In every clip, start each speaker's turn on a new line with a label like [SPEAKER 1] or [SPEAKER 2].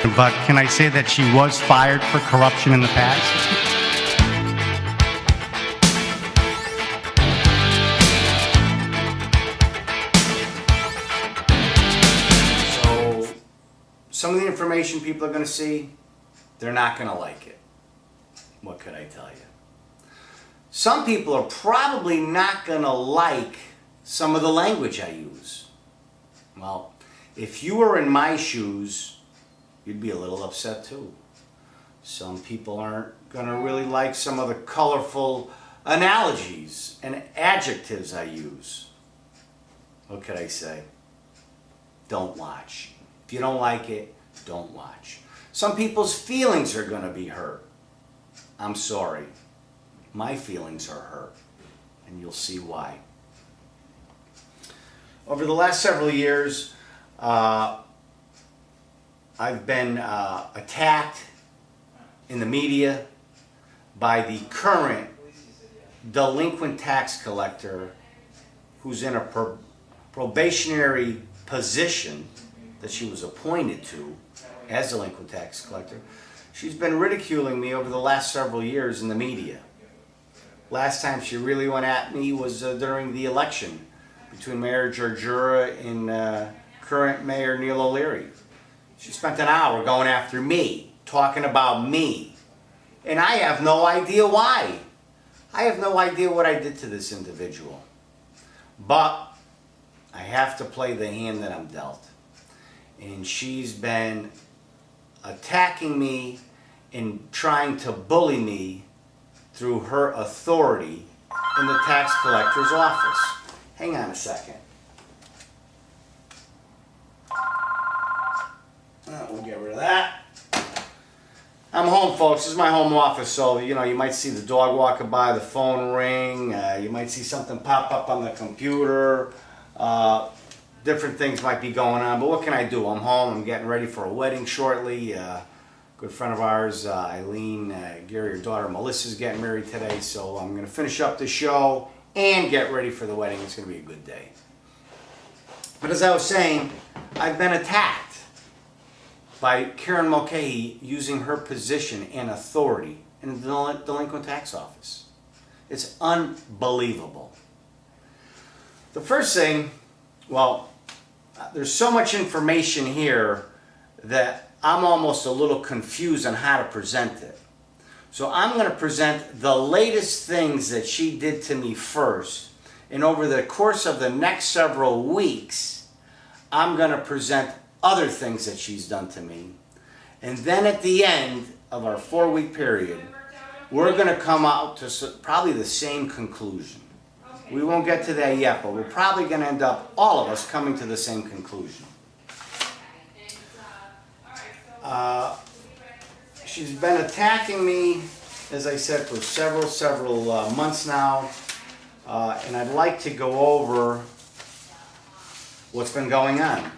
[SPEAKER 1] But can I say that she was fired for corruption in the past?
[SPEAKER 2] So, some of the information people are going to see, they're not going to like it. What could I tell you? Some people are probably not going to like some of the language I use. Well, if you were in my shoes, you'd be a little upset too. Some people aren't going to really like some of the colorful analogies and adjectives I use. What could I say? Don't watch. If you don't like it, don't watch. Some people's feelings are going to be hurt. I'm sorry. My feelings are hurt, and you'll see why. Over the last several years, I've been attacked in the media by the current delinquent tax collector who's in a probationary position that she was appointed to as delinquent tax collector. She's been ridiculing me over the last several years in the media. Last time she really went at me was during the election between Mayor Georgiura and current Mayor Neil O'Leary. She spent an hour going after me, talking about me. And I have no idea why. I have no idea what I did to this individual. But I have to play the hand that I'm dealt. And she's been attacking me and trying to bully me through her authority in the tax collector's office. Hang on a second. We'll get rid of that. I'm home, folks. This is my home office, so you might see the dog walking by, the phone ring, you might see something pop up on the computer. Different things might be going on, but what can I do? I'm home. I'm getting ready for a wedding shortly. A good friend of ours, Eileen, Gary, her daughter Melissa's getting married today, so I'm going to finish up the show and get ready for the wedding. It's going to be a good day. But as I was saying, I've been attacked by Karen Mulcahy using her position and authority in the delinquent tax office. It's unbelievable. The first thing, well, there's so much information here that I'm almost a little confused on how to present it. So I'm going to present the latest things that she did to me first, and over the course of the next several weeks, I'm going to present other things that she's done to me. And then at the end of our 4-week period, we're going to come out to probably the same conclusion. We won't get to that yet, but we're probably going to end up, all of us, coming to the same conclusion. She's been attacking me, as I said, for several months now, and I'd like to go over what's been going on.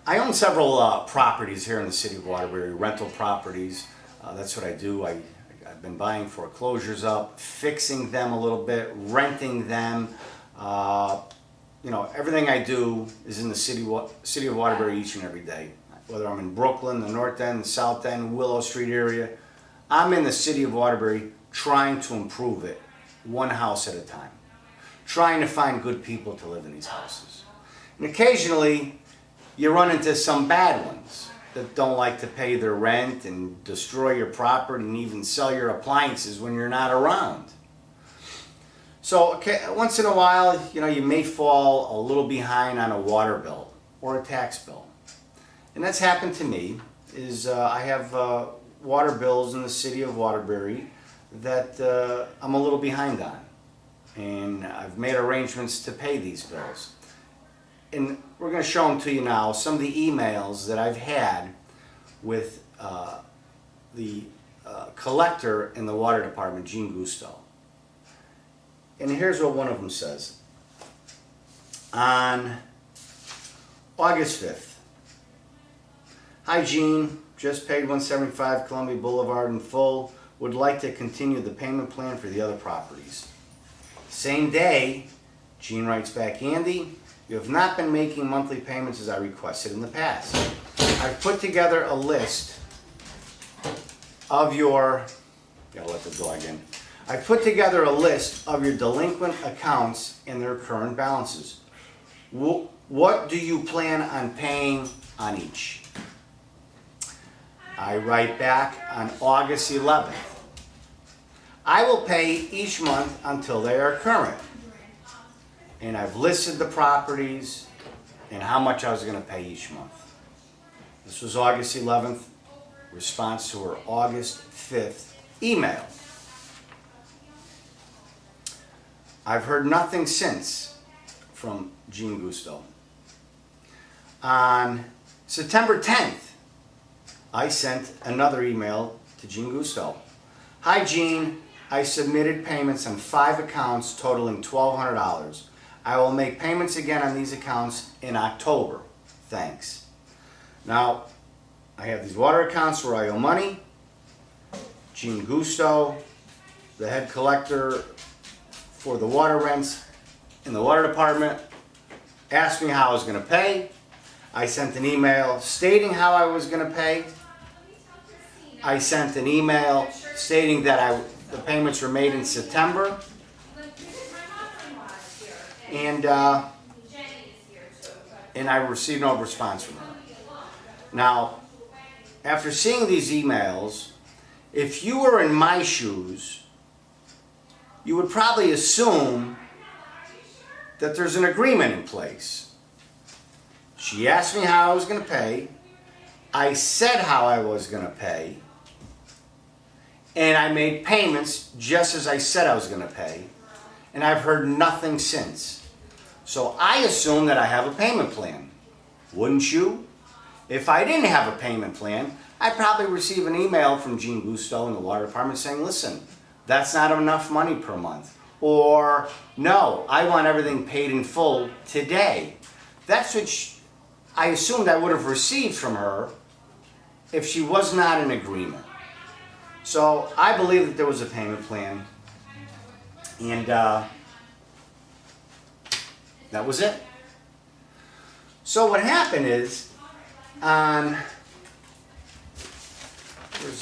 [SPEAKER 2] I own several properties here in the city of Waterbury, rental properties. That's what I do. I've been buying foreclosures up, fixing them a little bit, renting them. Everything I do is in the city of Waterbury each and every day. Whether I'm in Brooklyn, the North End, the South End, Willow Street area, I'm in the city of Waterbury trying to improve it one house at a time. Trying to find good people to live in these houses. And occasionally, you run into some bad ones that don't like to pay their rent and destroy your property and even sell your appliances when you're not around. So once in a while, you may fall a little behind on a water bill or a tax bill. And that's happened to me, I have water bills in the city of Waterbury that I'm a little behind on. And I've made arrangements to pay these bills. And we're going to show them to you now, some of the emails that I've had with the collector in the water department, Gene Gusto. And here's what one of them says. On August 5th. Hi Gene, just paid 175 Columbia Boulevard in full. Would like to continue the payment plan for the other properties. Same day, Gene writes back, Andy, You have not been making monthly payments as I requested in the past. I've put together a list of your, gotta let the dog in. I put together a list of your delinquent accounts and their current balances. What do you plan on paying on each? I write back on August 11th. I will pay each month until they are current. And I've listed the properties and how much I was going to pay each month. This was August 11th, response to her August 5th email. I've heard nothing since from Jean Gusto. On September 10th, I sent another email to Jean Gusto. Hi Jean, I submitted payments on 5 accounts totaling $1,200. I will make payments again on these accounts in October. Thanks. Now, I have these water accounts where I owe money. Jean Gusto, the head collector for the water rents in the water department, asked me how I was going to pay. I sent an email stating how I was going to pay. I sent an email stating that the payments were made in September. And I received no response from her. Now, after seeing these emails, if you were in my shoes, you would probably assume that there's an agreement in place. She asked me how I was going to pay. I said how I was going to pay. And I made payments just as I said I was going to pay. And I've heard nothing since. So I assume that I have a payment plan. Wouldn't you? If I didn't have a payment plan, I'd probably receive an email from Jean Gusto in the water department saying, listen, that's not enough money per month. Or, no, I want everything paid in full today. That's what I assumed I would have received from her if she was not in agreement. So I believe that there was a payment plan. And that was it. So what happened is, where's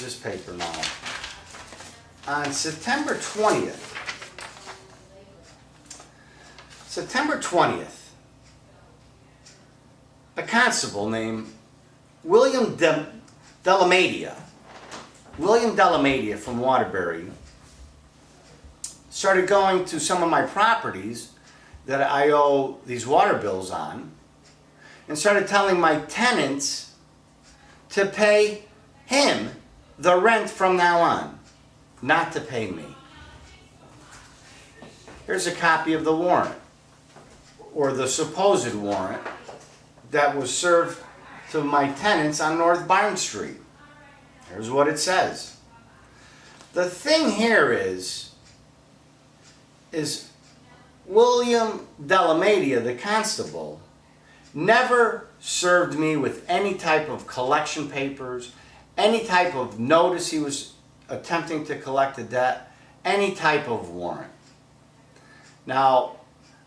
[SPEAKER 2] this paper now? On September 20th, a constable named William Delamadia from Waterbury started going to some of my properties that I owe these water bills on and started telling my tenants to pay him the rent from now on, not to pay me. Here's a copy of the warrant, or the supposed warrant, that was served to my tenants on North Barn Street. Here's what it says. The thing here is William Delamadia, the constable, never served me with any type of collection papers, any type of notice he was attempting to collect a debt, any type of warrant. Now,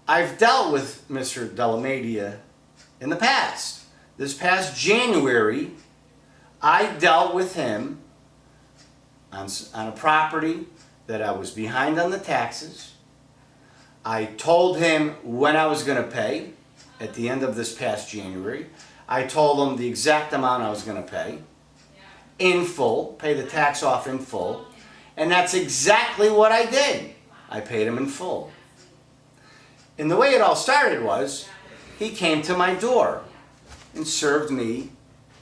[SPEAKER 2] I've dealt with Mr. Delamadia in the past. This past January, I dealt with him on a property that I was behind on the taxes. I told him when I was going to pay at the end of this past January. I told him the exact amount I was going to pay in full, pay the tax off in full, and that's exactly what I did. I paid him in full. And the way it all started was, he came to my door and served me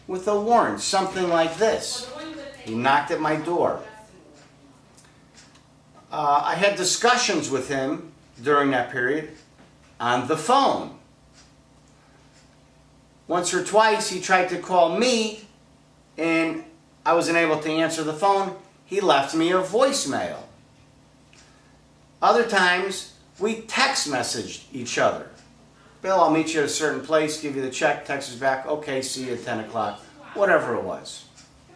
[SPEAKER 2] with a warrant, something like this. He knocked at my door. I had discussions with him during that period on the phone. Once or twice he tried to call me and I wasn't able to answer the phone. He left me a voicemail. Other times we text messaged each other. Bill, I'll meet you at a certain place, give you the check, text us back, okay, see you at 10 o'clock, whatever it was.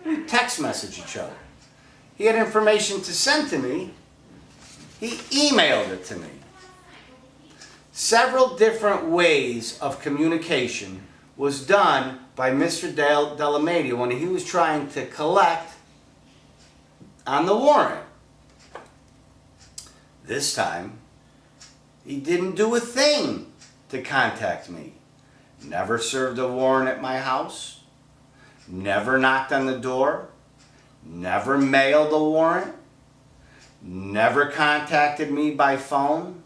[SPEAKER 2] We text messaged each other. He had information to send to me. He emailed it to me. several different ways of communication was done by Mr. Delamedia when he was trying to collect on the warrant. This time, he didn't do a thing to contact me. Never served a warrant at my house. Never knocked on the door. Never mailed a warrant. Never contacted me by phone.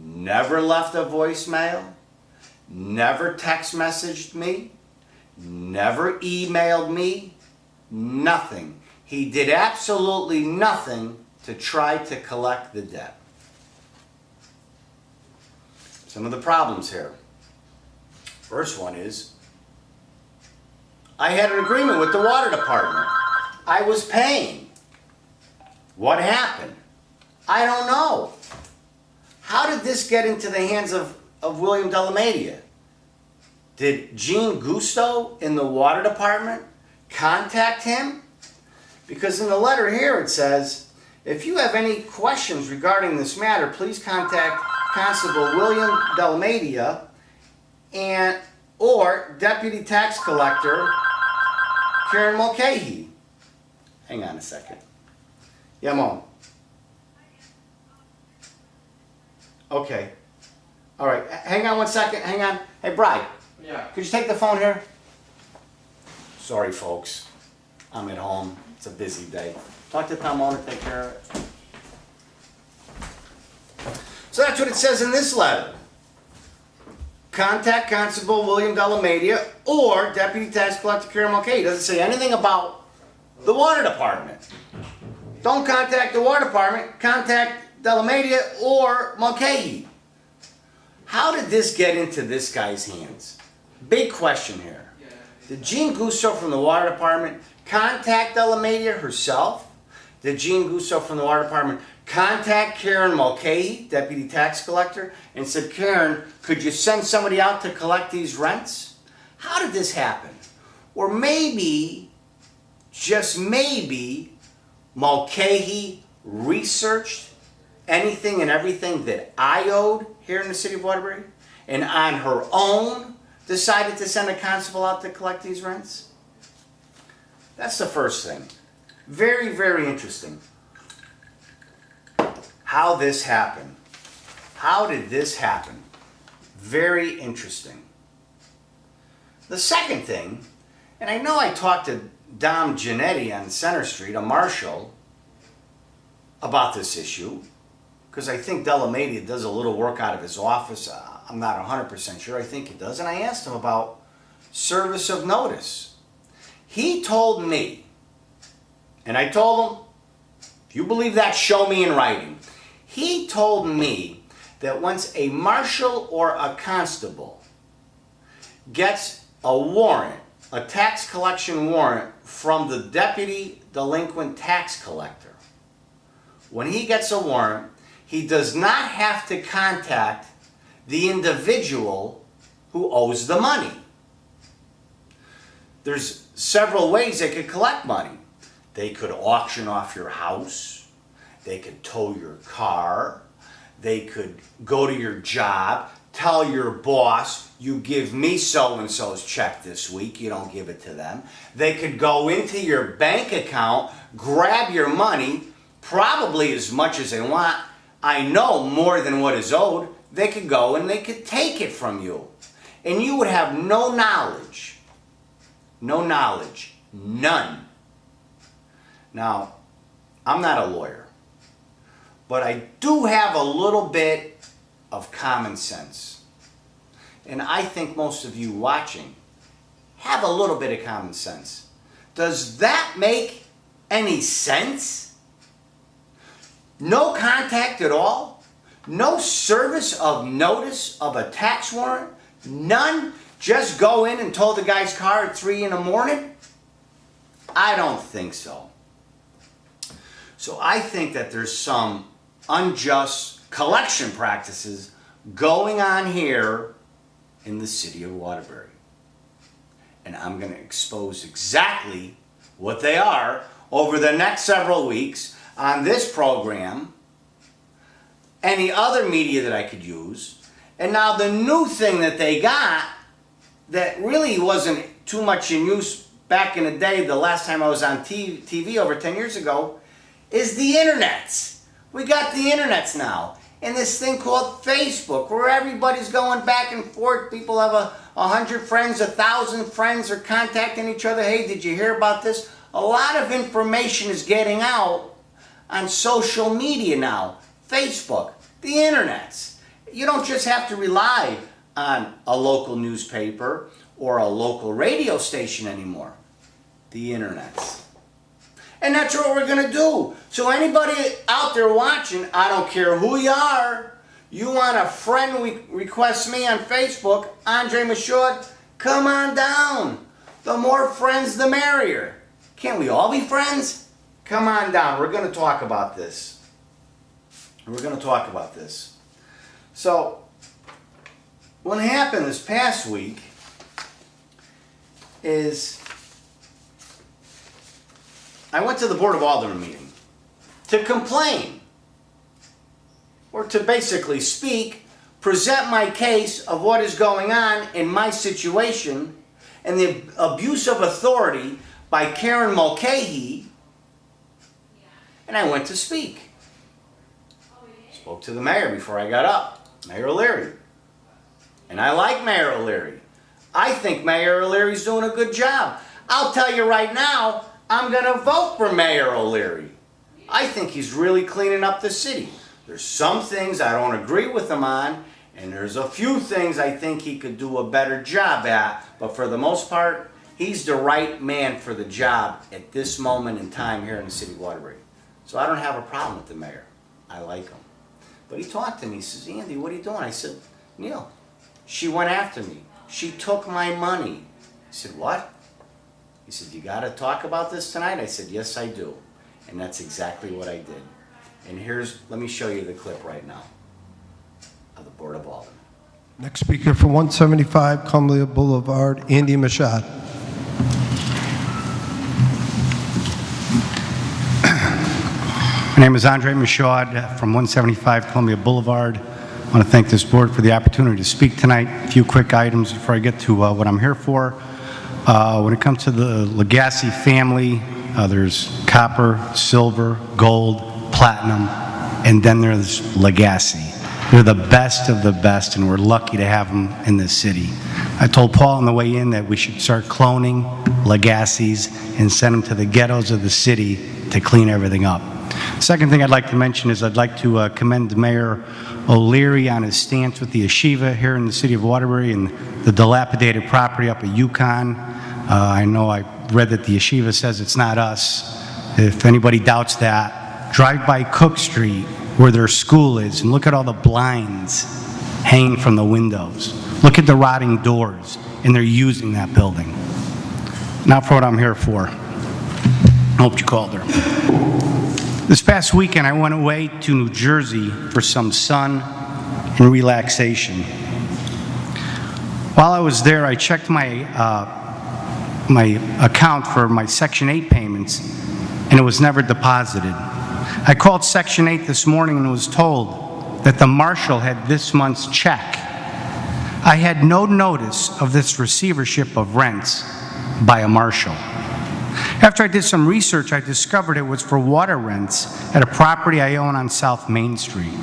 [SPEAKER 2] Never left a voicemail. Never text messaged me. Never emailed me. Nothing. He did absolutely nothing to try to collect the debt. Some of the problems here. First one is, I had an agreement with the water department. I was paying. What happened? I don't know. How did this get into the hands of William Delamedia? Did Gene Gusto in the water department contact him? Because in the letter here it says, if you have any questions regarding this matter, please contact Constable William Delamedia or Deputy Tax Collector Karen Mulcahy. Hang on a second. Yeah, Mom. Okay. All right. Hang on one second. Hang on. Hey, Bri.
[SPEAKER 3] Yeah.
[SPEAKER 2] Could you take the phone here? Sorry, folks. I'm at home. It's a busy day. Talk to Tom Owner. Take care of it. So that's what it says in this letter. Contact Constable William Delamedia or Deputy Tax Collector Karen Mulcahy. It doesn't say anything about the water department. Don't contact the water department. Contact Delamedia or Mulcahy. How did this get into this guy's hands? Big question here. Did Gene Gusto from the water department contact Delamedia herself? Did Gene Gusto from the water department contact Karen Mulcahy, Deputy Tax Collector, and said, Karen, could you send somebody out to collect these rents? How did this happen? Or maybe, just maybe, Mulcahy researched anything and everything that I owed here in the city of Waterbury, and on her own decided to send a constable out to collect these rents? That's the first thing. Very, very interesting. How this happened. How did this happen? Very interesting. The second thing, and I know I talked to Dom Giannetti on Center Street, a marshal, about this issue, because I think Delamedia does a little work out of his office. I'm not 100% sure. I think he does. And I asked him about service of notice. He told me, and I told him, if you believe that, show me in writing. He told me that once a marshal or a constable gets a warrant, a tax collection warrant from the deputy delinquent tax collector, when he gets a warrant, he does not have to contact the individual who owes the money. There's several ways they could collect money. They could auction off your house. They could tow your car. They could go to your job, tell your boss, you give me so-and-so's check this week, you don't give it to them. They could go into your bank account, grab your money, probably as much as they want. I know more than what is owed. They could go and they could take it from you. And you would have no knowledge. No knowledge. None. Now, I'm not a lawyer, but I do have a little bit of common sense. And I think most of you watching have a little bit of common sense. Does that make any sense? No contact at all? No service of notice of a tax warrant? None? Just go in and tow the guy's car at 3 in the morning? I don't think so. So I think that there's some unjust collection practices going on here in the city of Waterbury. And I'm going to expose exactly what they are over the next several weeks on this program, any other media that I could use, And now the new thing that they got that really wasn't too much in use back in the day, the last time I was on TV over 10 years ago, is the internets. We got the internets now. And this thing called Facebook, where everybody's going back and forth. People have 100 friends, 1,000 friends are contacting each other. Hey, did you hear about this? A lot of information is getting out on social media now. Facebook, the internets. You don't just have to rely on a local newspaper or a local radio station anymore. The internets. And that's what we're going to do. So anybody out there watching, I don't care who you are, you want a friend request me on Facebook, Andre Michaud, come on down. The more friends, the merrier. Can't we all be friends? Come on down. We're going to talk about this. We're going to talk about this. So, what happened this past week is I went to the Board of Aldermen meeting to complain, or to basically speak, present my case of what is going on in my situation and the abuse of authority by Karen Mulcahy, and I went to speak. Spoke to the mayor before I got up, Mayor O'Leary. And I like Mayor O'Leary. I think Mayor O'Leary's doing a good job. I'll tell you right now, I'm going to vote for Mayor O'Leary. I think he's really cleaning up the city. There's some things I don't agree with him on, and there's a few things I think he could do a better job at. But for the most part, he's the right man for the job at this moment in time here in the city of Waterbury. So I don't have a problem with the mayor. I like him. But he talked to me. He says, Andy, what are you doing? I said, Neil, she went after me. She took my money. I said, what? He said, you got to talk about this tonight? I said, yes, I do. And that's exactly what I did. And let me show you the clip right now of the Board of Aldermen.
[SPEAKER 3] Next speaker from 175 Columbia Boulevard, Andy Michaud.
[SPEAKER 1] My name is Andre Michaud from 175 Columbia Boulevard. I want to thank this board for the opportunity to speak tonight. A few quick items before I get to what I'm here for. When it comes to the Legacy family, there's copper, silver, gold, platinum, and then there's Legacy. They're the best of the best, and we're lucky to have them in this city. I told Paul on the way in that we should start cloning Legacies and send them to the ghettos of the city to clean everything up. Second thing I'd like to mention is I'd like to commend Mayor O'Leary on his stance with the yeshiva here in the city of Waterbury and the dilapidated property up at Yukon. I know I read that the yeshiva says it's not us. If anybody doubts that, drive by Cook Street where their school is and look at all the blinds hanging from the windows. Look at the rotting doors, and they're using that building. Now for what I'm here for. I hope you called her. This past weekend, I went away to New Jersey for some sun and relaxation. While I was there, I checked my account for my Section 8 payments, and it was never deposited. I called Section 8 this morning and was told that the marshal had this month's check. I had no notice of this receivership of rents by a marshal. After I did some research, I discovered it was for water rents at a property I own on South Main Street.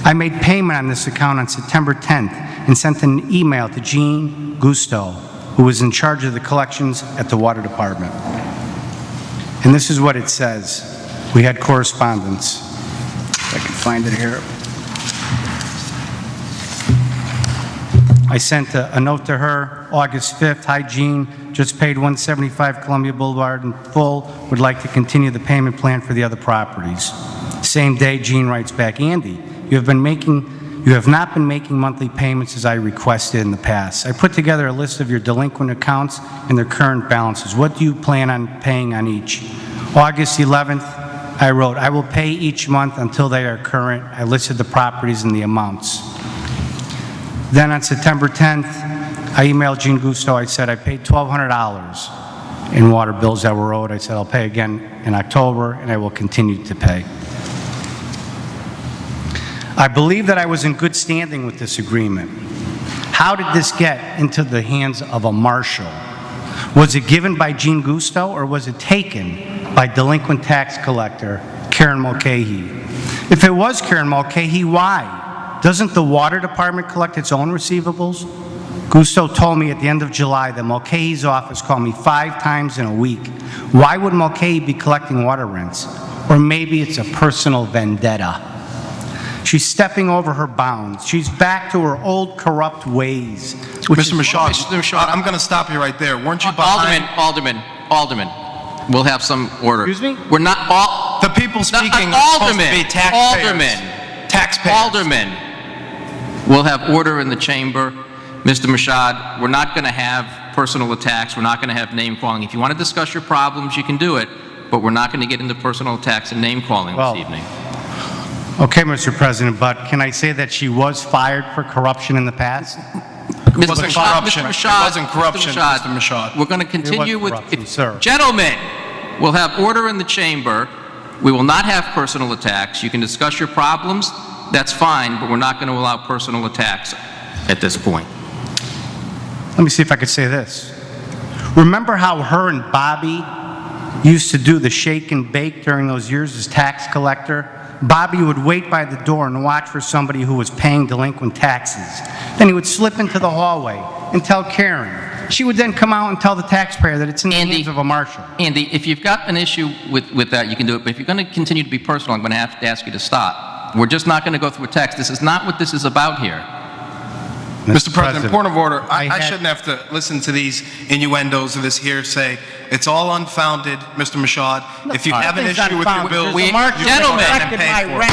[SPEAKER 1] I made payment on this account on September 10th and sent an email to Jean Gusto, who was in charge of the collections at the water department. And this is what it says. We had correspondence. If I can find it here. I sent a note to her August 5th. Hi, Jean. Just paid 175 Columbia Boulevard in full. Would like to continue the payment plan for the other properties. Same day, Jean writes back, Andy, you have not been making monthly payments as I requested in the past. I put together a list of your delinquent accounts and their current balances. What do you plan on paying on each? August 11th, I wrote, I will pay each month until they are current. I listed the properties and the amounts. Then on September 10th, I emailed Jean Gusto. I said I paid $1,200 in water bills that were owed. I said I'll pay again in October, and I will continue to pay. I believe that I was in good standing with this agreement. How did this get into the hands of a marshal? Was it given by Gene Gusto, or was it taken by delinquent tax collector Karen Mulcahy? If it was Karen Mulcahy, why? Doesn't the water department collect its own receivables? Gusto told me at the end of July that Mulcahy's office called me 5 times in a week. Why would Mulcahy be collecting water rents? Or maybe it's a personal vendetta. She's stepping over her bounds. She's back to her old corrupt ways.
[SPEAKER 4] Mr. Michaud, I'm going to stop you right there. Weren't you behind?
[SPEAKER 5] Alderman, we'll have some order.
[SPEAKER 1] Excuse me?
[SPEAKER 5] We're not all...
[SPEAKER 4] The people speaking are supposed to be taxpayers. Taxpayers.
[SPEAKER 5] Alderman, we'll have order in the chamber. Mr. Michaud, we're not going to have personal attacks. We're not going to have name calling. If you want to discuss your problems, you can do it, but we're not going to get into personal attacks and name calling this evening.
[SPEAKER 1] Okay, Mr. President, but can I say that she was fired for corruption in the past?
[SPEAKER 4] It wasn't corruption. It wasn't corruption, Mr. Michaud.
[SPEAKER 5] We're going to continue
[SPEAKER 1] was
[SPEAKER 5] with...
[SPEAKER 1] corruption, sir.
[SPEAKER 5] Gentlemen, we'll have order in the chamber. We will not have personal attacks. You can discuss your problems. That's fine, but we're not going to allow personal attacks at this point.
[SPEAKER 1] Let me see if I could say this. Remember how her and Bobby used to do the shake and bake during those years as tax collector? Bobby would wait by the door and watch for somebody who was paying delinquent taxes. Then he would slip into the hallway and tell Karen. She would then come out and tell the taxpayer that it's in the hands of a marshal.
[SPEAKER 5] Andy, if you've got an issue with that, you can do it. But if you're going to continue to be personal, I'm going to have to ask you to stop. We're just not going to go through a text. This is not what this is about here.
[SPEAKER 4] Mr. President, point of order. I shouldn't have to listen to these innuendos of this hearsay. It's all unfounded, Mr. Michaud. If you have an issue with your bills,
[SPEAKER 5] Gentlemen,
[SPEAKER 4] and pay for it.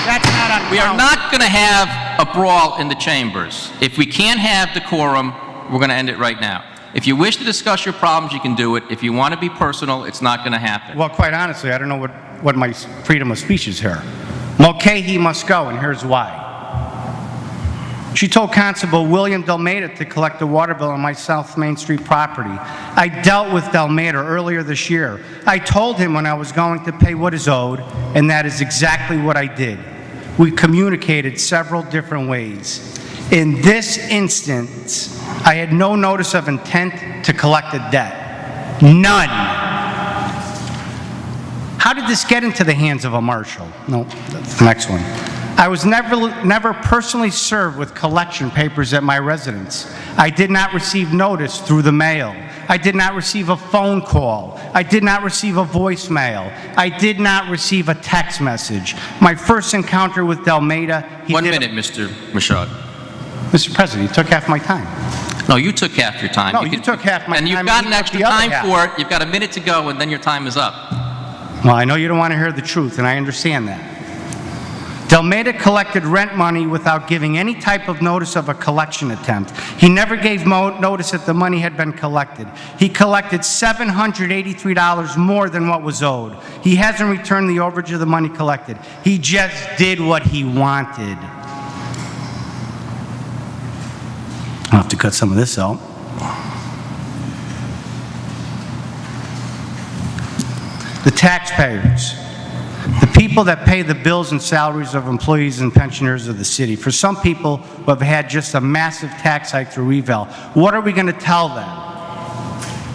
[SPEAKER 1] That's not unfounded.
[SPEAKER 5] we are not going to have a brawl in the chambers. If we can't have decorum, we're going to end it right now. If you wish to discuss your problems, you can do it. If you want to be personal, it's not going to happen.
[SPEAKER 1] Well, quite honestly, I don't know what my freedom of speech is here. Mulcahy must go, and here's why. She told Constable William Delmeda to collect the water bill on my South Main Street property. I dealt with Delmeda earlier this year. I told him when I was going to pay what is owed, and that is exactly what I did. We communicated several different ways. In this instance, I had no notice of intent to collect a debt. None. How did this get into the hands of a marshal? No, that's the next one. I was never personally served with collection papers at my residence. I did not receive notice through the mail. I did not receive a phone call. I did not receive a voicemail. I did not receive a text message. My first encounter with Delmeda...
[SPEAKER 5] 1 minute, Mr. Michaud.
[SPEAKER 1] Mr. President, you took half my time.
[SPEAKER 5] No, you took half your time.
[SPEAKER 1] No, you took half my time.
[SPEAKER 5] And you've got an
[SPEAKER 1] you took
[SPEAKER 5] extra
[SPEAKER 1] the other
[SPEAKER 5] time
[SPEAKER 1] half.
[SPEAKER 5] for it. You've got a minute to go, and then your time is up.
[SPEAKER 1] Well, I know you don't want to hear the truth, and I understand that. Delmeda collected rent money without giving any type of notice of a collection attempt. He never gave notice that the money had been collected. He collected $783 more than what was owed. He hasn't returned the overage of the money collected. He just did what he wanted. I'll have to cut some of this out. The taxpayers. The people that pay the bills and salaries of employees and pensioners of the city. For some people who have had just a massive tax hike through Revale, what are we going to tell them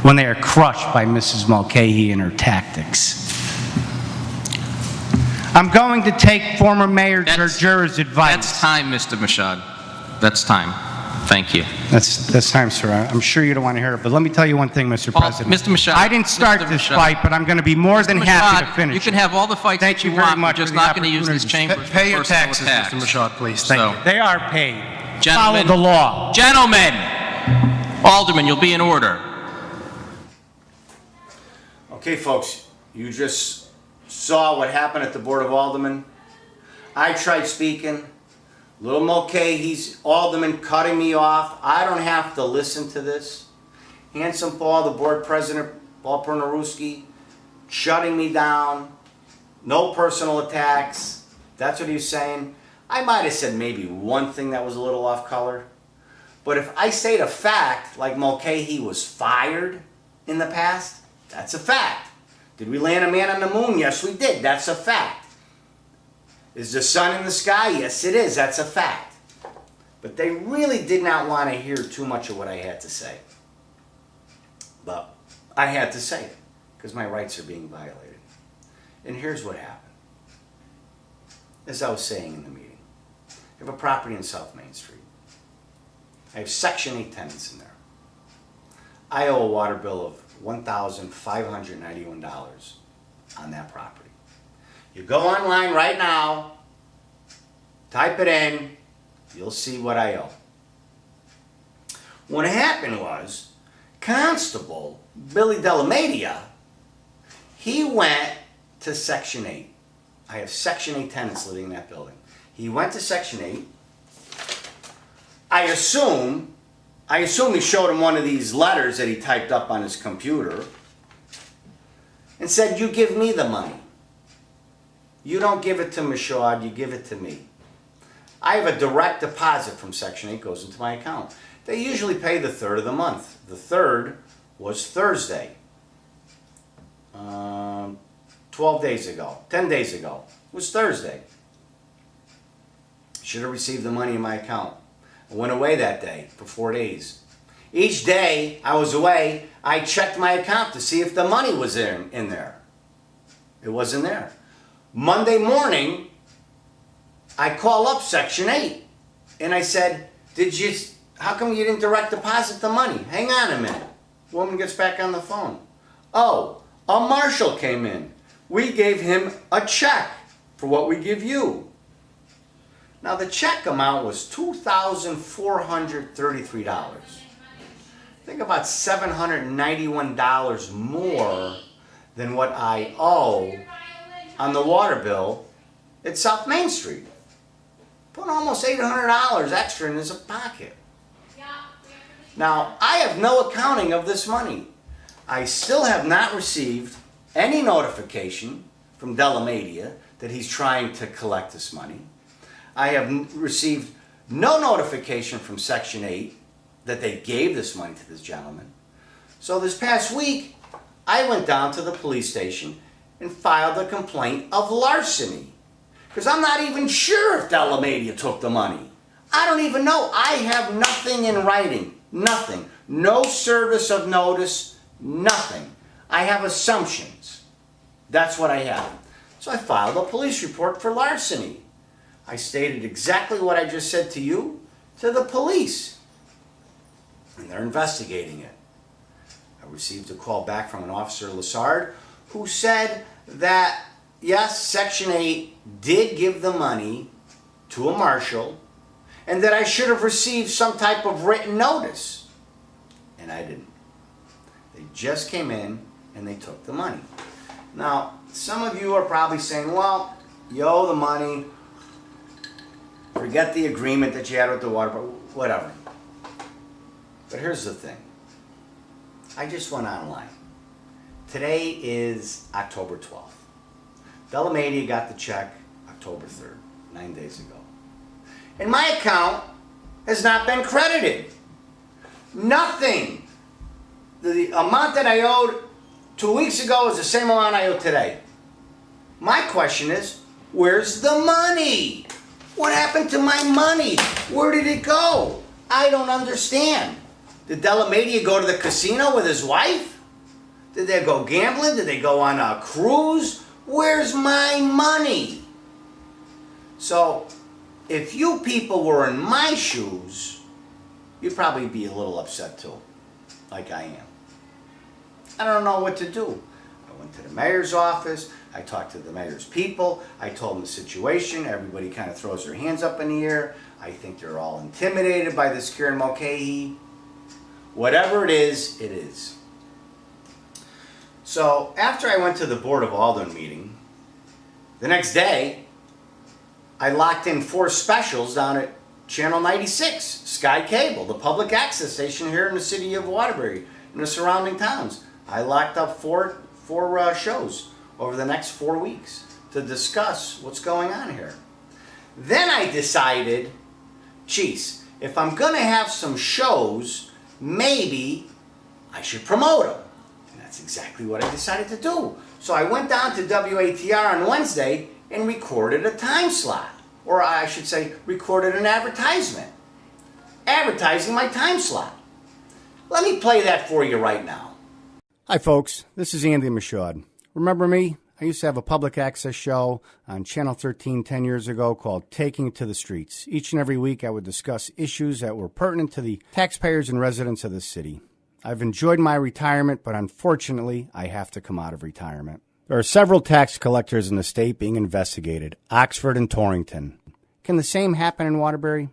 [SPEAKER 1] when they are crushed by Mrs. Mulcahy and her tactics? I'm going to take former Mayor Georgiou's advice.
[SPEAKER 5] That's time, Mr. Michaud. That's time. Thank you.
[SPEAKER 1] That's time, sir. I'm sure you don't want to hear it, but let me tell you one thing, Mr. President.
[SPEAKER 5] Mr. Michaud.
[SPEAKER 1] I didn't start
[SPEAKER 5] Mr.
[SPEAKER 1] this
[SPEAKER 5] Michaud.
[SPEAKER 1] fight, but I'm going to be more than happy to finish
[SPEAKER 5] You can
[SPEAKER 1] it.
[SPEAKER 5] have all the fights
[SPEAKER 1] Thank
[SPEAKER 5] that
[SPEAKER 1] you
[SPEAKER 5] you
[SPEAKER 1] very
[SPEAKER 5] want.
[SPEAKER 1] much
[SPEAKER 5] We're just
[SPEAKER 1] for the
[SPEAKER 5] not going to use this
[SPEAKER 1] opportunity.
[SPEAKER 5] chamber for
[SPEAKER 4] Pay your
[SPEAKER 5] personal
[SPEAKER 4] taxes,
[SPEAKER 5] attacks.
[SPEAKER 4] Mr. Michaud, please.
[SPEAKER 1] Thank
[SPEAKER 4] Thank
[SPEAKER 1] you. They are paid.
[SPEAKER 5] Gentlemen.
[SPEAKER 1] Follow the law.
[SPEAKER 5] Gentlemen, Alderman, you'll be in order.
[SPEAKER 2] Okay, folks, you just saw what happened at the Board of Aldermen. I tried speaking. Little Mulcahy's alderman cutting me off. I don't have to listen to this. Handsome Paul, the board president, Paul Pernaruski, shutting me down. No personal attacks. That's what he was saying. I might have said maybe one thing that was a little off color. But if I state a fact, like Mulcahy was fired in the past, that's a fact. Did we land a man on the moon? Yes, we did. That's a fact. Is the sun in the sky? Yes, it is. That's a fact. But they really did not want to hear too much of what I had to say. But I had to say it because my rights are being violated. And here's what happened. As I was saying in the meeting, I have a property in South Main Street. I have Section 8 tenants in there. I owe a water bill of $1,591 on that property. You go online right now, type it in, you'll see what I owe. What happened was, Constable Billy Delamadia, he went to Section 8. I have Section 8 tenants living in that building. He went to Section 8. I assume he showed him one of these letters that he typed up on his computer and said, you give me the money. You don't give it to Michaud, you give it to me. I have a direct deposit from Section 8, goes into my account. They usually pay the 3rd of the month. The 3rd was Thursday. 10 days ago was Thursday. Should have received the money in my account. I went away that day for 4 days. Each day I was away, I checked my account to see if the money was in there. It wasn't there. Monday morning, I call up Section 8 and I said, how come you didn't direct deposit the money? Hang on a minute. Woman gets back on the phone. Oh, a marshal came in. We gave him a check for what we give you. Now the check amount was $2,433. Think about $791 more than what I owe on the water bill at South Main Street. Put almost $800 extra in his pocket. Now, I have no accounting of this money. I still have not received any notification from Delamadia that he's trying to collect this money. I have received no notification from Section 8 that they gave this money to this gentleman. So this past week, I went down to the police station and filed a complaint of larceny. Because I'm not even sure if Delamadia took the money. I don't even know. I have nothing in writing. Nothing. No service of notice. Nothing. I have assumptions. That's what I have. So I filed a police report for larceny. I stated exactly what I just said to you to the police. And they're investigating it. I received a call back from an officer, Lassard, who said that, yes, Section 8 did give the money to a marshal and that I should have received some type of written notice. And I didn't. They just came in and they took the money. Now, some of you are probably saying, well, you owe the money. Forget the agreement that you had with the water, whatever. But here's the thing. I just went online. Today is October 12th. Delamadia got the check October 3rd, 9 days ago. And my account has not been credited. Nothing. The amount that I owed 2 weeks ago is the same amount I owe today. My question is, where's the money? What happened to my money? Where did it go? I don't understand. Did Delamadia go to the casino with his wife? Did they go gambling? Did they go on a cruise? Where's my money? So, if you people were in my shoes, you'd probably be a little upset too, like I am. I don't know what to do. I went to the mayor's office. I talked to the mayor's people. I told them the situation. Everybody kind of throws their hands up in the air. I think they're all intimidated by this Kieran Mulcahy. Whatever it is, it is. So after I went to the Board of Aldermen meeting, the next day, I locked in 4 specials down at Channel 96, Sky Cable, the public access station here in the city of Waterbury and the surrounding towns. I locked up four shows over the next 4 weeks to discuss what's going on here. Then I decided, geez, if I'm going to have some shows, maybe I should promote them. And that's exactly what I decided to do. So I went down to WATR on Wednesday and recorded a time slot. Or I should say, recorded an advertisement. Advertising my time slot. Let me play that for you right now.
[SPEAKER 1] Hi, folks. This is Andy Michaud. Remember me? I used to have a public access show on Channel 13 10 years ago called Taking It to the Streets. Each and every week, I would discuss issues that were pertinent to the taxpayers and residents of this city. I've enjoyed my retirement, but unfortunately, I have to come out of retirement. There are several tax collectors in the state being investigated, Oxford and Torrington. Can the same happen in Waterbury?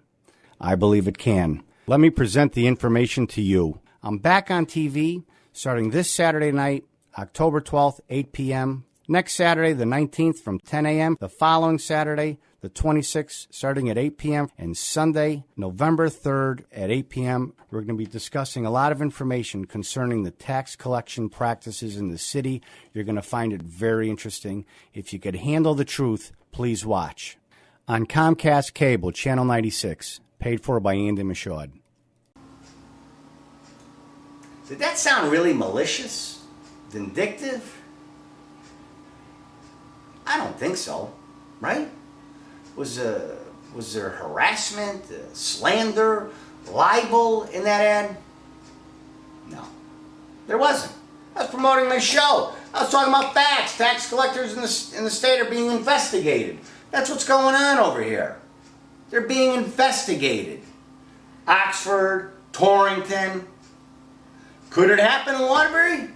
[SPEAKER 1] I believe it can. Let me present the information to you. I'm back on TV starting this Saturday night, October 12th, 8 p.m., next Saturday, the 19th, from 10 a.m., the following Saturday, the 26th, starting at 8 p.m., and Sunday, November 3rd at 8 p.m. We're going to be discussing a lot of information concerning the tax collection practices in the city. You're going to find it very interesting. If you could handle the truth, please watch. On Comcast Cable, Channel 96, paid for by Andy Michaud.
[SPEAKER 2] Did that sound really malicious? Vindictive? I don't think so, right? Was there harassment, slander, libel in that ad? No, there wasn't. I was promoting my show. I was talking about facts. Tax collectors in the state are being investigated. That's what's going on over here. They're being investigated. Oxford, Torrington. Could it happen in Waterbury?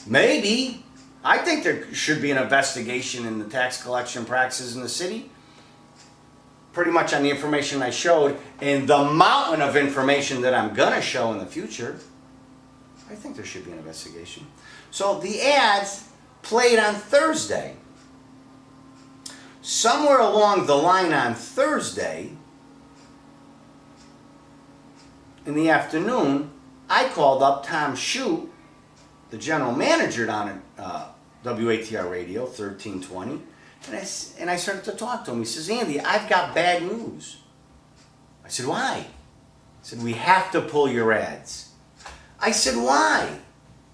[SPEAKER 2] Maybe. I think there should be an investigation in the tax collection practices in the city. Pretty much on the information I showed and the mountain of information that I'm going to show in the future. I think there should be an investigation. So the ads played on Thursday. Somewhere along the line on Thursday, in the afternoon, I called up Tom Shute, the general manager down at WATR Radio, 1320, and I started to talk to him. He says, Andy, I've got bad news. I said, why? He said, we have to pull your ads. I said, why?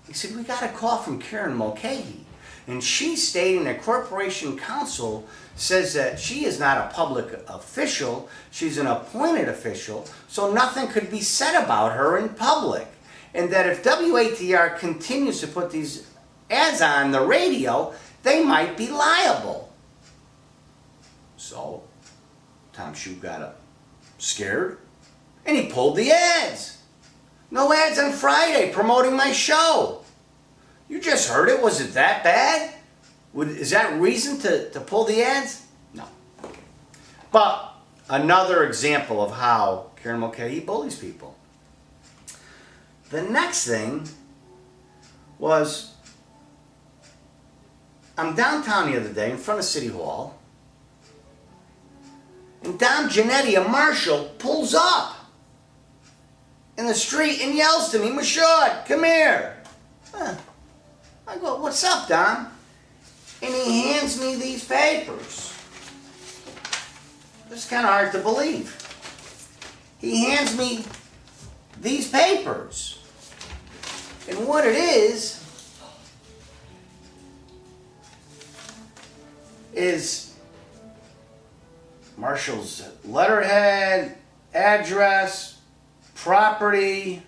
[SPEAKER 2] He said, we got a call from Karen Mulcahy, and she's stating that Corporation Counsel says that she is not a public official, she's an appointed official, so nothing could be said about her in public. And that if WATR continues to put these ads on the radio, they might be liable. So, Tom Shute got scared, and he pulled the ads. No ads on Friday promoting my show. You just heard it. Was it that bad? Is that reason to pull the ads? No. Okay. But another example of how Karen Mulcahy bullies people. The next thing was, I'm downtown the other day in front of City Hall, and Dom Giannetti, a marshal, pulls up in the street and yells to me, Michaud, come here. I go, what's up, Dom? And he hands me these papers. It's kind of hard to believe. He hands me these papers. And what it is Marshall's letterhead, address, property.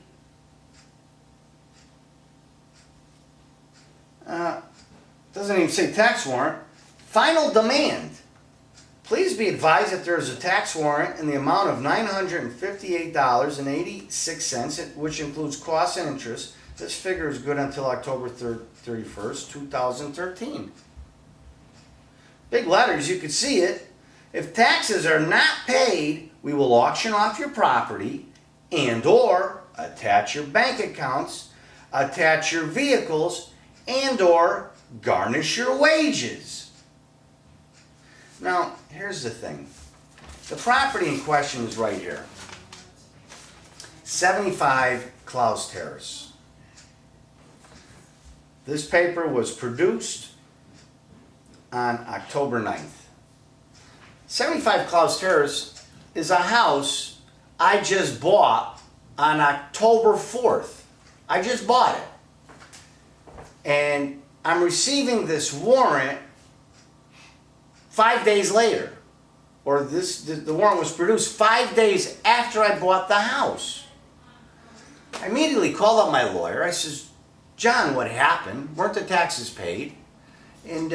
[SPEAKER 2] Doesn't even say tax warrant. Final demand. Please be advised that there is a tax warrant in the amount of $958.86, which includes costs and interest. This figure is good until October 31st, 2013. Big letters, you could see it. If taxes are not paid, we will auction off your property and or attach your bank accounts, attach your vehicles, and or garnish your wages. Now, here's the thing. The property in question is right here. 75 Klaus Terrace. This paper was produced on October 9th. 75 Klaus Terrace is a house I just bought on October 4th. I just bought it. And I'm receiving this warrant 5 days later. Or the warrant was produced 5 days after I bought the house. I immediately called up my lawyer. I says, John, what happened? Weren't the taxes paid? And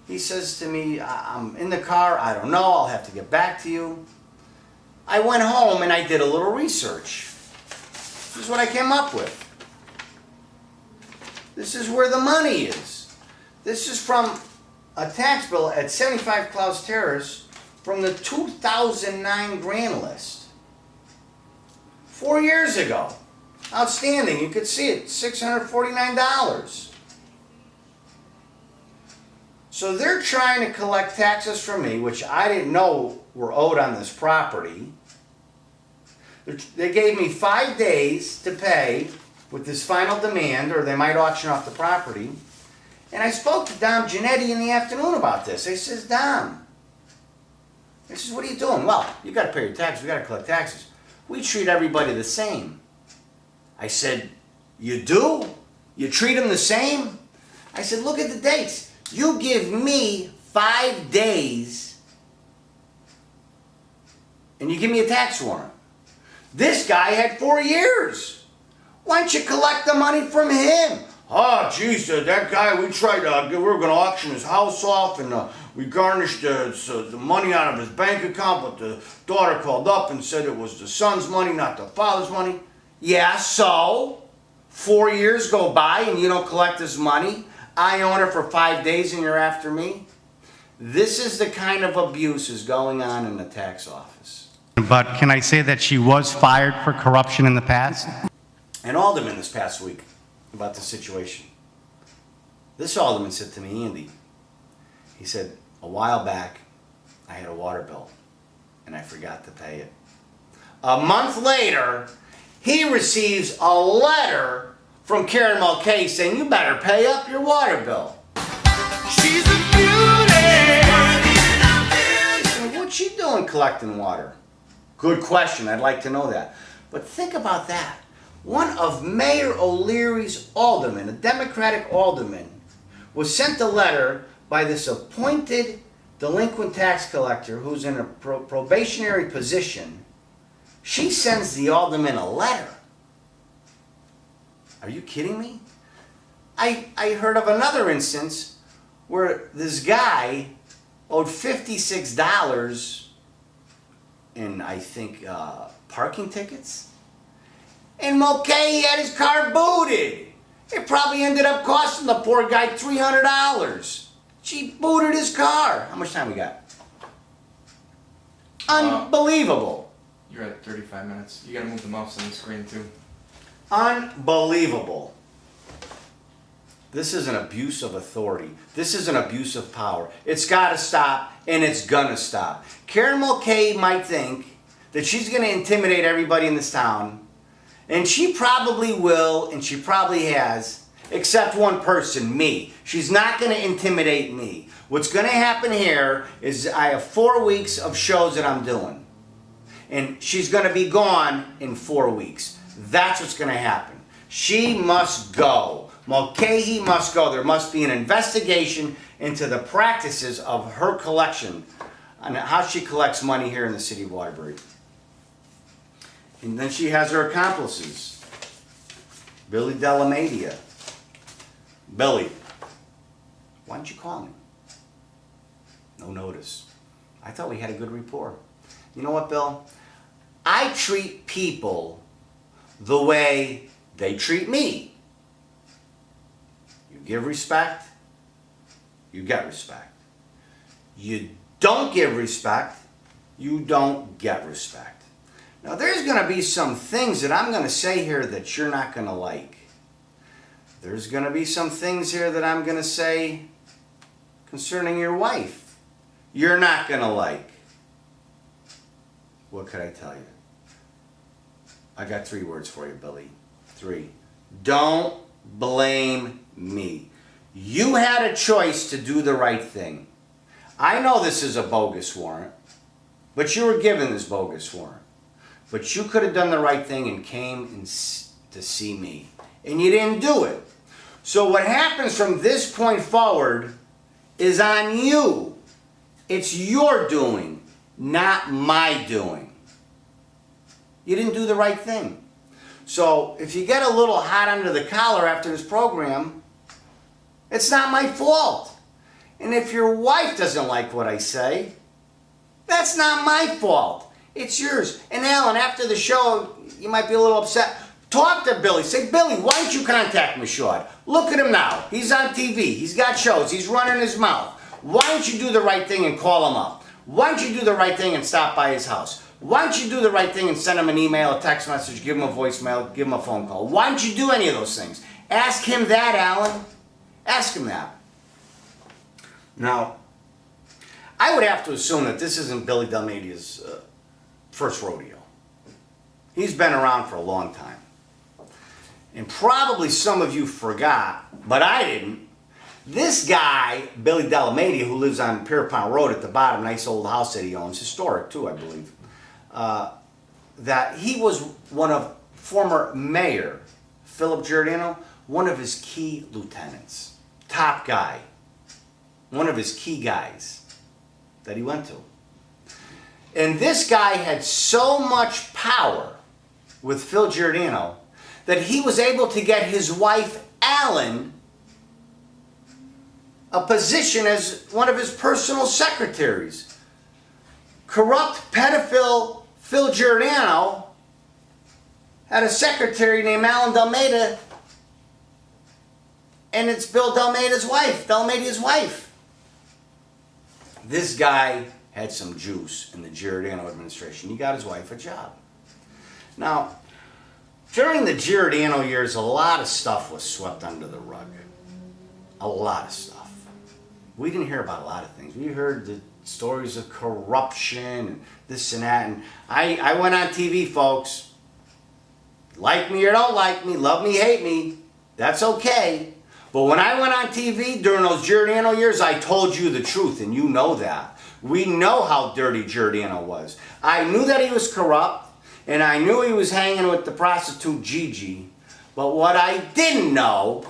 [SPEAKER 2] he says to me, I'm in the car. I don't know. I'll have to get back to you. I went home and I did a little research. This is what I came up with. This is where the money is. This is from a tax bill at 75 Clouds Terrace from the 2009 grand list. 4 years ago. Outstanding. You could see it. $649. So they're trying to collect taxes from me, which I didn't know were owed on this property. They gave me 5 days to pay with this final demand, or they might auction off the property. And I spoke to Dom Giannetti in the afternoon about this. I says, Dom, I says, what are you doing? Well, you got to pay your taxes. We got to collect taxes. We treat everybody the same. I said, you do? You treat them the same? I said, look at the dates. You give me 5 days and you give me a tax warrant. This guy had 4 years. Why don't you collect the money from him? Oh, geez, that guy, we were going to auction his house off, and we garnished the money out of his bank account, but the daughter called up and said it was the son's money, not the father's money. Yeah, so 4 years go by and you don't collect this money. I own it for 5 days and you're after me. This is the kind of abuse is going on in the tax office.
[SPEAKER 1] But can I say that she was fired for corruption in the past?
[SPEAKER 2] An alderman this past week about the situation. This alderman said to me, Andy, he said, a while back I had a water bill and I forgot to pay it. A month later, he receives a letter from Karen Mulcahy saying, you better pay up your water bill. She's a beauty. What's she doing collecting water? Good question. I'd like to know that. But think about that. One of Mayor O'Leary's aldermen, a Democratic alderman, was sent a letter by this appointed delinquent tax collector who's in a probationary position. She sends the alderman a letter. Are you kidding me? I heard of another instance where this guy owed $56 in, I think, parking tickets. And Mulcahy had his car booted. It probably ended up costing the poor guy $300. She booted his car. How much time we got? Unbelievable.
[SPEAKER 6] You're at 35 minutes. You gotta move the mouse on the screen too.
[SPEAKER 2] Unbelievable. This is an abuse of authority. This is an abuse of power. It's got to stop, and it's going to stop. Karen Mulcahy might think that she's going to intimidate everybody in this town, and she probably will, and she probably has, except one person, me. She's not going to intimidate me. What's going to happen here is I have 4 weeks of shows that I'm doing, and she's going to be gone in 4 weeks. That's what's going to happen. She must go. Mulcahy must go. There must be an investigation into the practices of her collection and how she collects money here in the city of Waterbury. And then she has her accomplices. Billy Delamadia. Billy, why didn't you call me? No notice. I thought we had a good rapport. You know what, Bill? I treat people the way they treat me. You give respect, you get respect. You don't give respect, you don't get respect. Now there's going to be some things that I'm going to say here that you're not going to like. There's going to be some things here that I'm going to say concerning your wife you're not going to like. What could I tell you? I got 3 words for you, Billy. 3. Don't blame me. You had a choice to do the right thing. I know this is a bogus warrant, but you were given this bogus warrant. But you could have done the right thing and came to see me. And you didn't do it. So what happens from this point forward is on you. It's your doing, not my doing. You didn't do the right thing. So if you get a little hot under the collar after this program, it's not my fault. And if your wife doesn't like what I say, that's not my fault. It's yours. And Alan, after the show, you might be a little upset. Talk to Billy. Say, Billy, why don't you contact Michaud? Look at him now. He's on TV. He's got shows. He's running his mouth. Why don't you do the right thing and call him up? Why don't you do the right thing and stop by his house? Why don't you do the right thing and send him an email, a text message, give him a voicemail, give him a phone call? Why don't you do any of those things? Ask him that, Alan. Ask him that. Now, I would have to assume that this isn't Billy Dalmatia's first rodeo. He's been around for a long time. And probably some of you forgot, but I didn't. This guy, Billy Dalmatia, who lives on Pierpont Road at the bottom, nice old house that he owns, historic too, I believe, that he was one of former Mayor Philip Giordano, one of his key lieutenants, top guy, one of his key guys that he went to. And this guy had so much power with Phil Giordano that he was able to get his wife, Alan, a position as one of his personal secretaries. Corrupt pedophile Phil Giordano had a secretary named Alan Dalmatia, and it's Bill Dalmatia's wife. This guy had some juice in the Giordano administration. He got his wife a job. Now, during the Giordano years, a lot of stuff was swept under the rug. A lot of stuff. We didn't hear about a lot of things. We heard the stories of corruption and this and that. And I went on TV, folks. Like me or don't like me, love me, hate me, that's okay. But when I went on TV during those Giordano years, I told you the truth, and you know that. We know how dirty Giordano was. I knew that he was corrupt, and I knew he was hanging with the prostitute Gigi. But what I didn't know,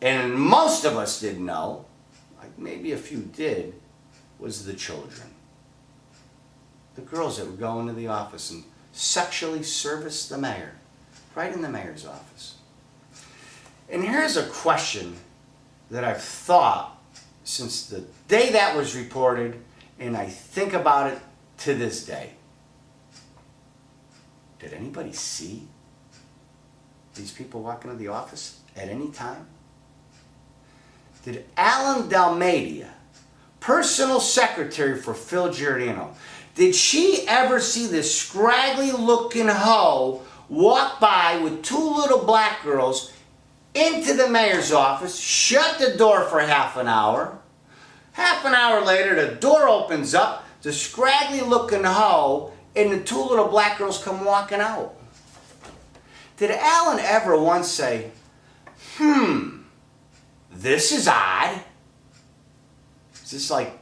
[SPEAKER 2] and most of us didn't know, like maybe a few did, was the children. The girls that would go into the office and sexually service the mayor, right in the mayor's office. And here's a question that I've thought since the day that was reported, and I think about it to this day. Did anybody see these people walk into the office at any time? Did Alan Dalmatia, personal secretary for Phil Giordano, did she ever see this scraggly looking hoe walk by with two little black girls into the mayor's office, shut the door for half an hour? Half an hour later, the door opens up, the scraggly looking hoe and the two little black girls come walking out. Did Alan ever once say, this is odd? Is this like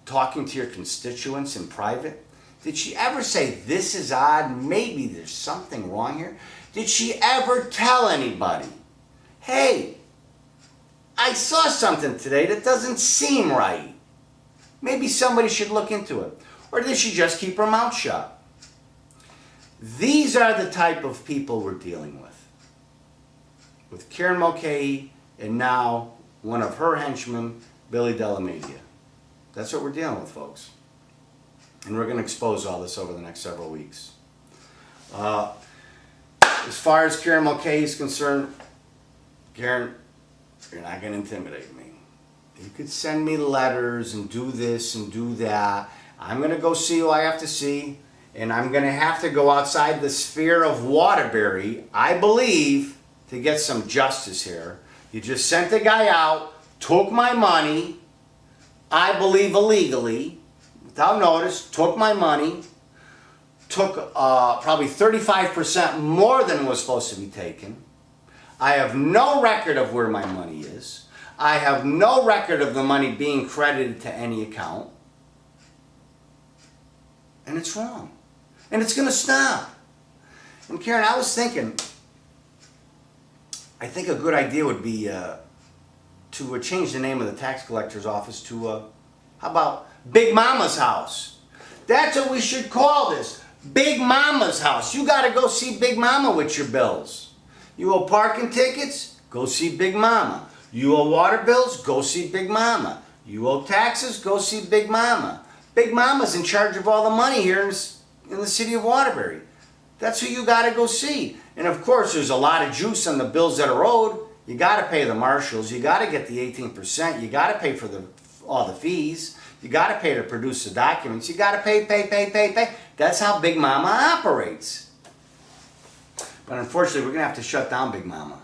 [SPEAKER 2] talking to your constituents in private? Did she ever say, this is odd, maybe there's something wrong here? Did she ever tell anybody, hey, I saw something today that doesn't seem right. Maybe somebody should look into it. Or did she just keep her mouth shut? These are the type of people we're dealing with Karen Mulcahy and now one of her henchmen, Billy Dalmatia. That's what we're dealing with, folks. And we're going to expose all this over the next several weeks. As far as Karen Mulcahy is concerned, Karen, you're not going to intimidate me. You could send me letters and do this and do that. I'm going to go see who I have to see, and I'm going to have to go outside the sphere of Waterbury, I believe, to get some justice here. You just sent the guy out, took my money, I believe illegally, without notice, took my money, took probably 35% more than was supposed to be taken. I have no record of where my money is. I have no record of the money being credited to any account. And it's wrong. And it's going to stop. And Karen, I was thinking, I think a good idea would be to change the name of the tax collector's office to, how about Big Mama's house. That's what we should call this. Big Mama's house. You got to go see Big Mama with your bills. You owe parking tickets? Go see Big Mama. You owe water bills? Go see Big Mama. You owe taxes? Go see Big Mama. Big Mama's in charge of all the money here in the city of Waterbury. That's who you got to go see. And of course, there's a lot of juice on the bills that are owed. You got to pay the marshals. You got to get the 18%. You got to pay for all the fees. You got to pay to produce the documents. You got to pay. That's how Big Mama operates. But unfortunately, we're going to have to shut down Big Mama.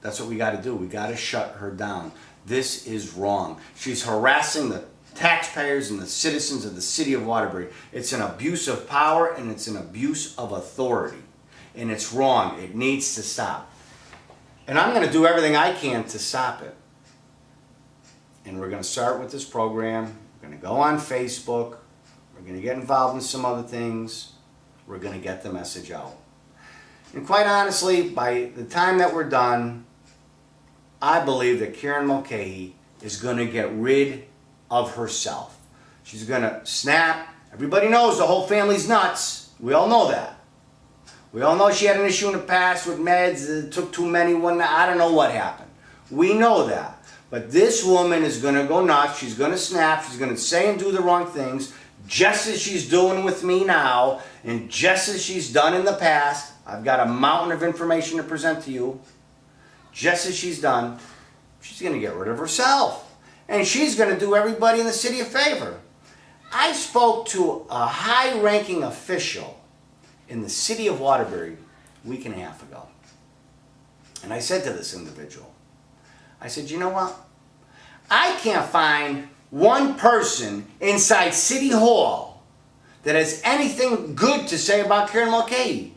[SPEAKER 2] That's what we got to do. We got to shut her down. This is wrong. She's harassing the taxpayers and the citizens of the city of Waterbury. It's an abuse of power and it's an abuse of authority. And it's wrong. It needs to stop. And I'm going to do everything I can to stop it. And we're going to start with this program. We're going to go on Facebook. We're going to get involved in some other things. We're going to get the message out. And quite honestly, by the time that we're done, I believe that Karen Mulcahy is going to get rid of herself. She's going to snap. Everybody knows the whole family's nuts. We all know that. We all know she had an issue in the past with meds. It took too many. I don't know what happened. We know that. But this woman is going to go nuts. She's going to snap. She's going to say and do the wrong things, just as she's doing with me now, and just as she's done in the past. I've got a mountain of information to present to you. Just as she's done, she's going to get rid of herself. And she's going to do everybody in the city a favor. I spoke to a high-ranking official in the city of Waterbury a week and a half ago. And I said to this individual, I said, you know what? I can't find one person inside City Hall that has anything good to say about Karen Mulcahy.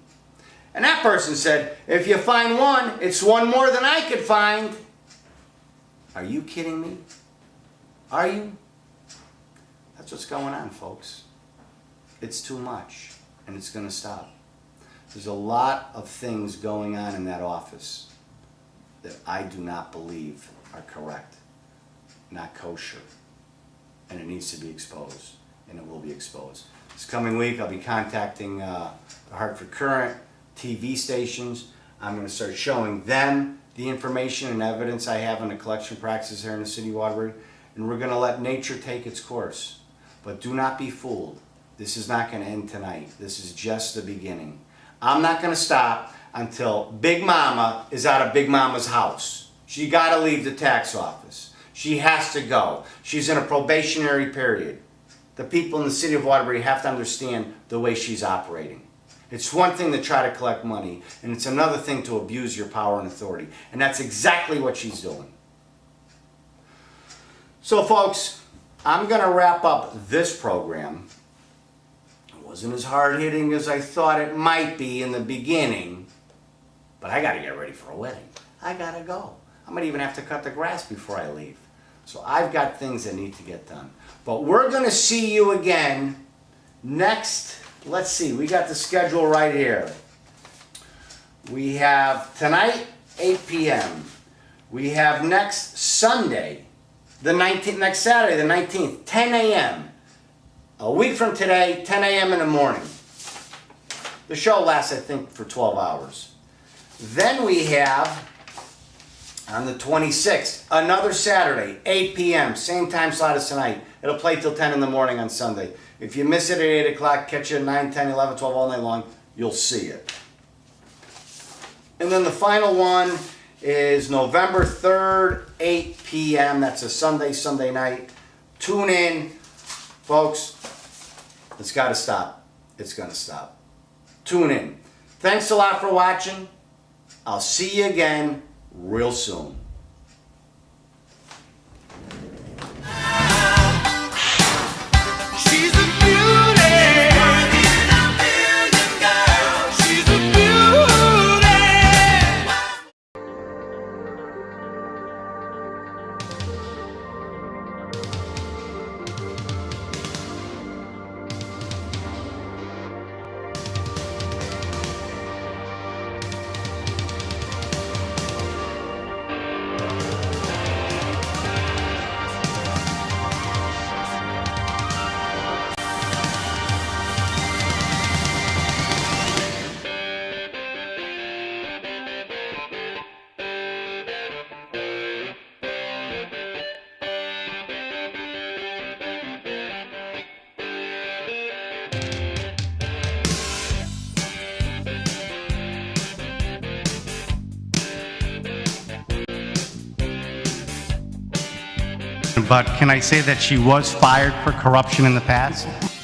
[SPEAKER 2] And that person said, if you find one, it's one more than I could find. Are you kidding me? Are you? That's what's going on, folks. It's too much, and it's going to stop. There's a lot of things going on in that office that I do not believe are correct, not kosher, and it needs to be exposed, and it will be exposed. This coming week, I'll be contacting the Hartford Courant TV stations. I'm going to start showing them the information and evidence I have on the collection practices here in the city of Waterbury, and we're going to let nature take its course. But do not be fooled. This is not going to end tonight. This is just the beginning. I'm not going to stop until Big Mama is out of Big Mama's house. She got to leave the tax office. She has to go. She's in a probationary period. The people in the city of Waterbury have to understand the way she's operating. It's one thing to try to collect money, and it's another thing to abuse your power and authority. And that's exactly what she's doing. So, folks, I'm going to wrap up this program. It wasn't as hard-hitting as I thought it might be in the beginning, but I got to get ready for a wedding. I got to go. I might even have to cut the grass before I leave. So I've got things that need to get done. But we're going to see you again next. Let's see, we got the schedule right here. We have tonight, 8 p.m. We have next Sunday, the 19th, next Saturday, the 19th, 10 a.m. A week from today, 10 a.m. in the morning. The show lasts, I think, for 12 hours. Then we have, on the 26th, another Saturday, 8 p.m., same time slot as tonight. It'll play till 10 in the morning on Sunday. If you miss it at 8 o'clock, catch it at 9, 10, 11, 12 all night long, you'll see it. And then the final one is November 3rd, 8 p.m. That's a Sunday night. Tune in. Folks, it's got to stop. It's going to stop. Tune in. Thanks a lot for watching. I'll see you again real soon.
[SPEAKER 1] but can I say that she was fired for corruption in the past?